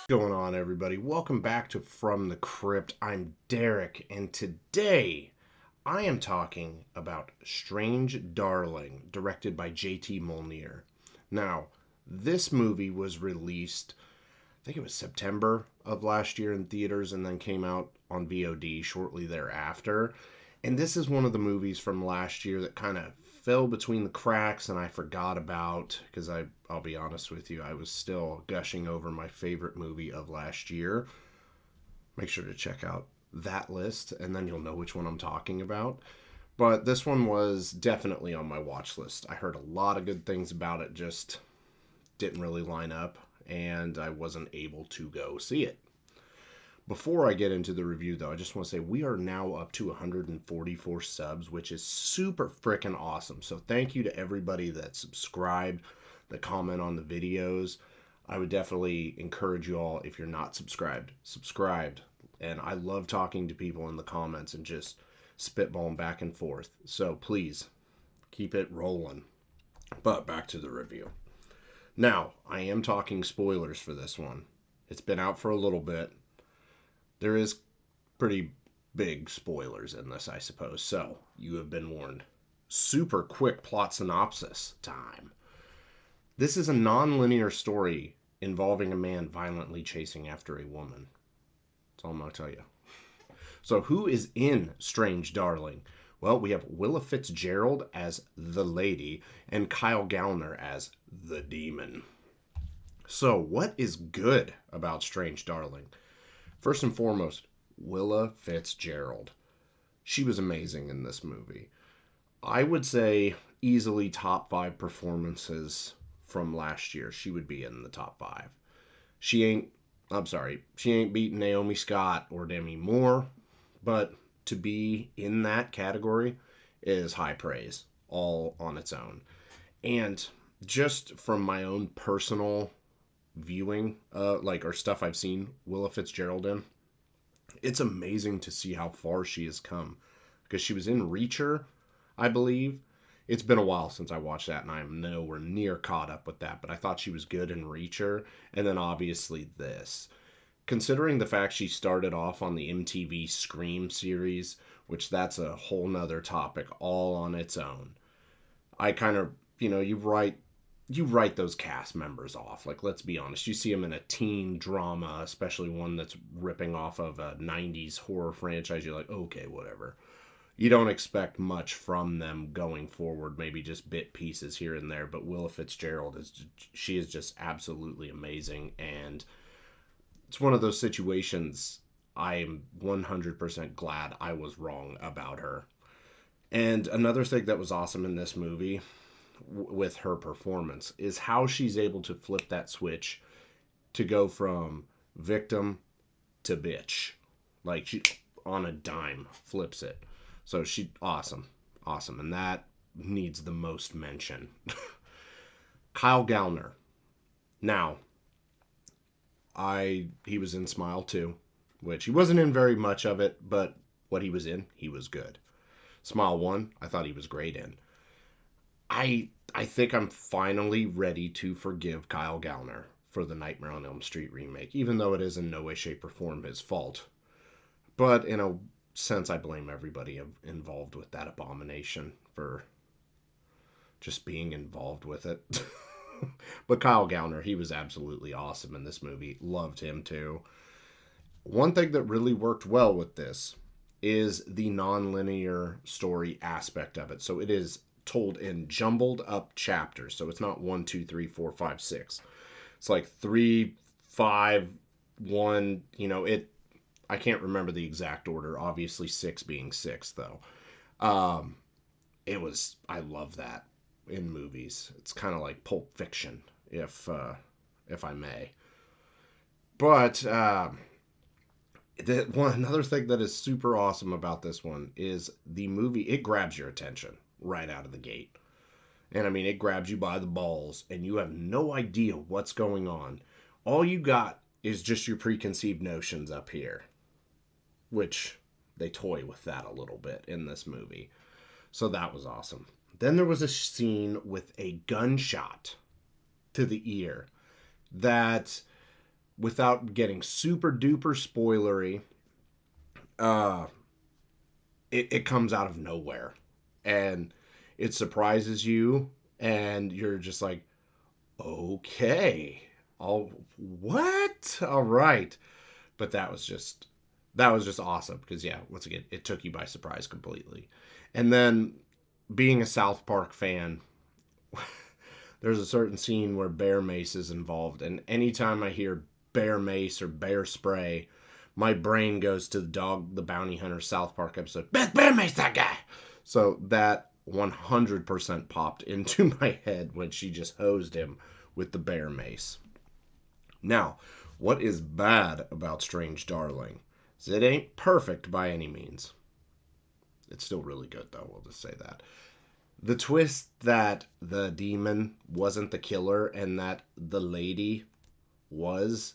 Going on, everybody? Welcome back to From the Crypt. I'm Derek, and today I am talking about Strange Darling, directed by J.T. Molnir. Now, this movie was released, I think it was September of last year in theaters, and then came out on VOD shortly thereafter. And this is one of the movies from last year that kind of fell between the cracks and I forgot about because I'll be honest with you, I was still gushing over my favorite movie of last year. Make sure to check out that list and then you'll know which one I'm talking about. But this one was definitely on my watch list. I heard a lot of good things about it, just didn't really line up and I wasn't able to go see it. Before I get into the review, though, I just want to say we are now up to 144 subs, which is super freaking awesome. So thank you to everybody that subscribed, that comment on the videos. I would definitely encourage you all, if you're not subscribed. And I love talking to people in the comments and just spitballing back and forth. So please keep it rolling. But back to the review. Now, I am talking spoilers for this one. It's been out for a little bit. There is pretty big spoilers in this, I suppose, so you have been warned. Super quick plot synopsis time. This is a non-linear story involving a man violently chasing after a woman. That's all I'm going to tell you. So who is in Strange Darling? Well, we have Willa Fitzgerald as the lady and Kyle Gallner as the demon. So what is good about Strange Darling? First and foremost, Willa Fitzgerald. She was amazing in this movie. I would say easily top 5 performances from last year. She would be in the top 5. She ain't beating Naomi Scott or Demi Moore, but to be in that category is high praise, all on its own. And just from my own personal viewing, or stuff I've seen Willa Fitzgerald in, it's amazing to see how far she has come. Because she was in Reacher, I believe. It's been a while since I watched that, and I'm nowhere near caught up with that, but I thought she was good in Reacher, and then obviously this. Considering the fact she started off on the MTV Scream series, which that's a whole nother topic all on its own. I kind of, you write those cast members off. Like, let's be honest. You see them in a teen drama, especially one that's ripping off of a 90s horror franchise. You're like, okay, whatever. You don't expect much from them going forward, maybe just bit pieces here and there. But Willa Fitzgerald, she is just absolutely amazing. And it's one of those situations I am 100% glad I was wrong about her. And another thing that was awesome in this movie with her performance is how she's able to flip that switch to go from victim to bitch. Like, she on a dime flips it. So she awesome. And that needs the most mention. Kyle Gallner. Now, he was in Smile 2, which he wasn't in very much of it, but what he was in, he was good. Smile 1, I thought he was great in. I think I'm finally ready to forgive Kyle Gallner for the Nightmare on Elm Street remake, even though it is in no way, shape, or form his fault. But in a sense, I blame everybody involved with that abomination for just being involved with it. But Kyle Gallner, he was absolutely awesome in this movie. Loved him too. One thing that really worked well with this is the non-linear story aspect of it. So it is told in jumbled up chapters. So it's not 1, 2, 3, 4, 5, 6. It's like 3, 5, 1, I can't remember the exact order. Obviously 6 being 6 though. I love that in movies. It's kind of like Pulp Fiction, if I may. But another thing that is super awesome about this one is the movie. It grabs your attention right out of the gate. And I mean, it grabs you by the balls and you have no idea what's going on. All you got is just your preconceived notions up here, which they toy with that a little bit in this movie. So that was awesome. Then there was a scene with a gunshot to the ear that without getting super duper spoilery, it comes out of nowhere. And it surprises you, and you're just like, okay, what? All right. But that was just awesome because, yeah, once again, it took you by surprise completely. And then being a South Park fan, there's a certain scene where bear mace is involved, and anytime I hear bear mace or bear spray, my brain goes to the Dog the Bounty Hunter South Park episode. Best bear mace, that guy. So that 100% popped into my head when she just hosed him with the bear mace. Now, what is bad about Strange Darling is it ain't perfect by any means. It's still really good, though, we'll just say that. The twist that the demon wasn't the killer and that the lady was,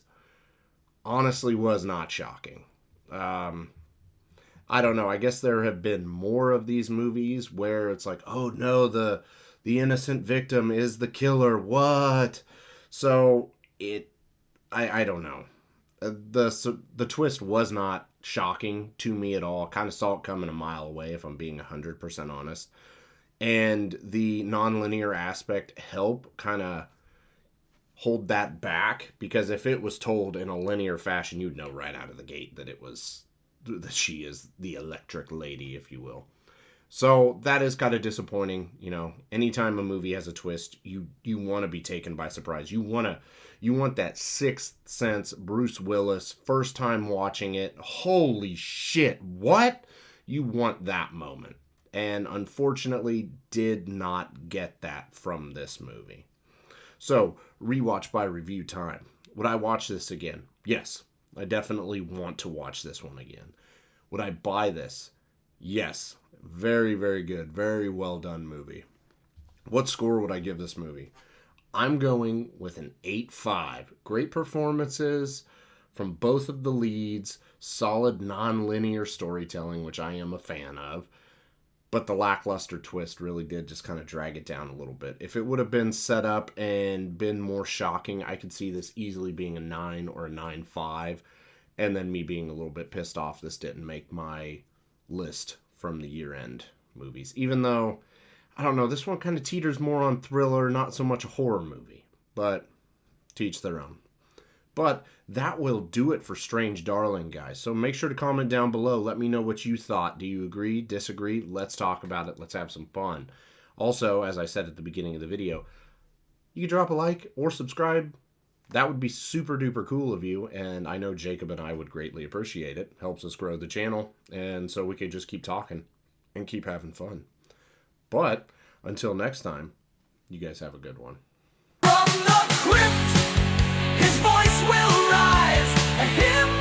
honestly was not shocking. I don't know. I guess there have been more of these movies where it's like, oh no, the innocent victim is the killer. What? So I don't know. The twist was not shocking to me at all. Kind of saw it coming a mile away, if I'm being 100% honest. And the non-linear aspect helped kind of hold that back, because if it was told in a linear fashion, you'd know right out of the gate that she is the electric lady, if you will. So that is kind of disappointing. You know, anytime a movie has a twist, you want to be taken by surprise. You want that Sixth Sense Bruce Willis first time watching it. Holy shit, what? You want that moment. And unfortunately did not get that from this movie. So, rewatch by review time. Would I watch this again? Yes, I definitely want to watch this one again. Would I buy this? Yes. Very, very good. Very well done movie. What score would I give this movie? I'm going with an 8.5. Great performances from both of the leads. Solid non-linear storytelling, which I am a fan of. But the lackluster twist really did just kind of drag it down a little bit. If it would have been set up and been more shocking, I could see this easily being a 9 or a 9.5. And then me being a little bit pissed off this didn't make my list from the year-end movies. Even though, I don't know, this one kind of teeters more on thriller, not so much a horror movie. But to each their own. But that will do it for Strange Darling, guys. So make sure to comment down below. Let me know what you thought. Do you agree? Disagree? Let's talk about it. Let's have some fun. Also, as I said at the beginning of the video, you can drop a like or subscribe. That would be super duper cool of you. And I know Jacob and I would greatly appreciate it. Helps us grow the channel. And so we can just keep talking and keep having fun. But until next time, you guys have a good one. From the crypt, his voice will rise, and him